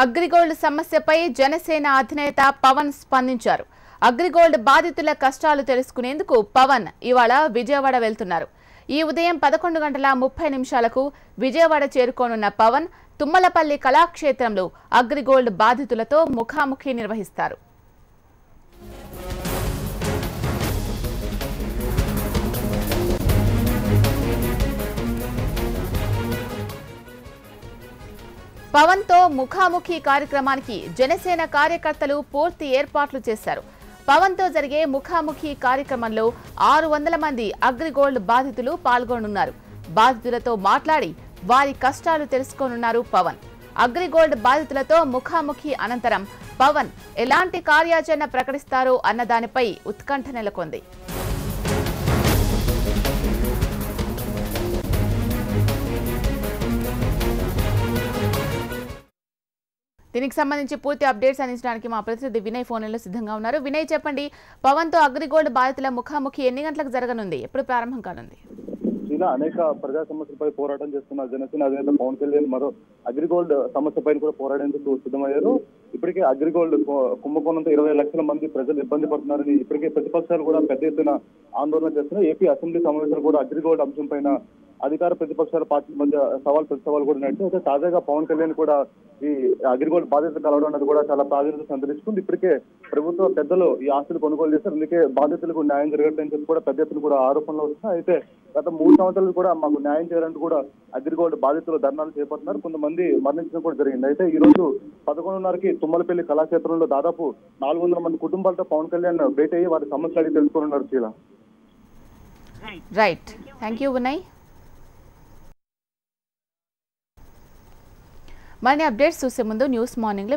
అగ్రిగోల్డ్ సమస్యపై జనసేన అధినేత పవన్ స్పందించారు. అగ్రిగోల్డ్ బాధితుల కష్టాలు తెలుసుకునేందుకు పవన్ ఇవాళ విజయవాడ వెళ్తున్నారు. ఈ ఉదయం 11:30 విజయవాడ చేరుకోనున్న పవన్ తుమ్మలపల్లి కళాక్షేత్రంలో అగ్రిగోల్డ్ బాధితులతో ముఖాముఖి నిర్వహిస్తారు. పవన్ తో ముఖాముఖి కార్యక్రమానికి జనసేన కార్యకర్తలు పూర్తి ఏర్పాట్లు చేశారు. పవన్ తో జరిగే ముఖాముఖి కార్యక్రమంలో 600 మంది అగ్రిగోల్డ్ బాధితులు పాల్గొనున్నారు. బాధితులతో మాట్లాడి వారి కష్టాలు తెలుసుకోనున్నారు పవన్. అగ్రిగోల్డ్ బాధితులతో ముఖాముఖి అనంతరం పవన్ ఎలాంటి కార్యాచరణ ప్రకటిస్తారో అన్న దానిపై ఉత్కంఠ నెలకొంది. దీనికి సంబంధించి పూర్తి అప్డేట్స్ అందించడానికి మా ప్రతినిధి వినయ్ ఫోన్లో సిద్ధంగా ఉన్నారు. వినయ్, చెప్పండి, పవన్ తో అగ్రిగోల్డ్ బాధితుల ముఖాముఖి ఎన్ని గంటలకు జరగనుంది, ఎప్పుడు ప్రారంభం కానుంది? ఇలా అనేక ప్రజా సమస్యలపై పోరాటం చేస్తున్న జనసేన అధినేత పవన్ కళ్యాణ్ మరో అగ్రిగోల్డ్ సమస్యపై కూడా పోరాడేందుకు సిద్ధమయ్యారు. ఇప్పటికే అగ్రిగోల్డ్ కుంభకోణంతో 20 లక్షల మంది ప్రజలు ఇబ్బంది పడుతున్నారని ఇప్పటికే ప్రతిపక్షాలు కూడా పెద్ద ఎత్తున ఆందోళన చేస్తున్నాయి. ఏపీ అసెంబ్లీ సమావేశాలు కూడా అగ్రిగోల్డ్ అంశం పైన అధికార ప్రతిపక్షాల పార్టీల మధ్య ప్రతి సవాల్ కూడా నడిచి అయితే తాజాగా పవన్ కళ్యాణ్ కూడా ఈ అగ్రిగోల్డ్ బాధితులు కలవడం అనేది కూడా చాలా ప్రాధాన్యత సంతరించుకుంది. ఇప్పటికే ప్రభుత్వ పెద్దలు ఈ ఆస్తులు కొనుగోలు చేస్తారు, అందుకే బాధితులకు న్యాయం జరగట్లేదని చెప్పి కూడా పెద్ద ఎత్తున కూడా ఆరోపణలు వస్తున్నాయి. అయితే గత 3 సంవత్సరాలు కూడా మాకు న్యాయం చేయాలంటూ కూడా అగ్రిగోల్డ్ బాధితులు ధర్నాలు చేపడుతున్నారు. కొంతమంది మరణించడం కూడా జరిగింది. అయితే ఈ రోజు 11:30కి తుమ్మలపల్లి కళాక్షేత్రంలో దాదాపు 400 మంది కుటుంబాలతో పవన్ కళ్యాణ్ భేటీ అయ్యి వారి సమస్యలు అడిగి తెలుసుకున్నారు. చీల రైట్, థ్యాంక్ యూ వినయ్. మరిన్ని అప్డేట్స్ చూసే ముందు న్యూస్ మార్నింగ్ లో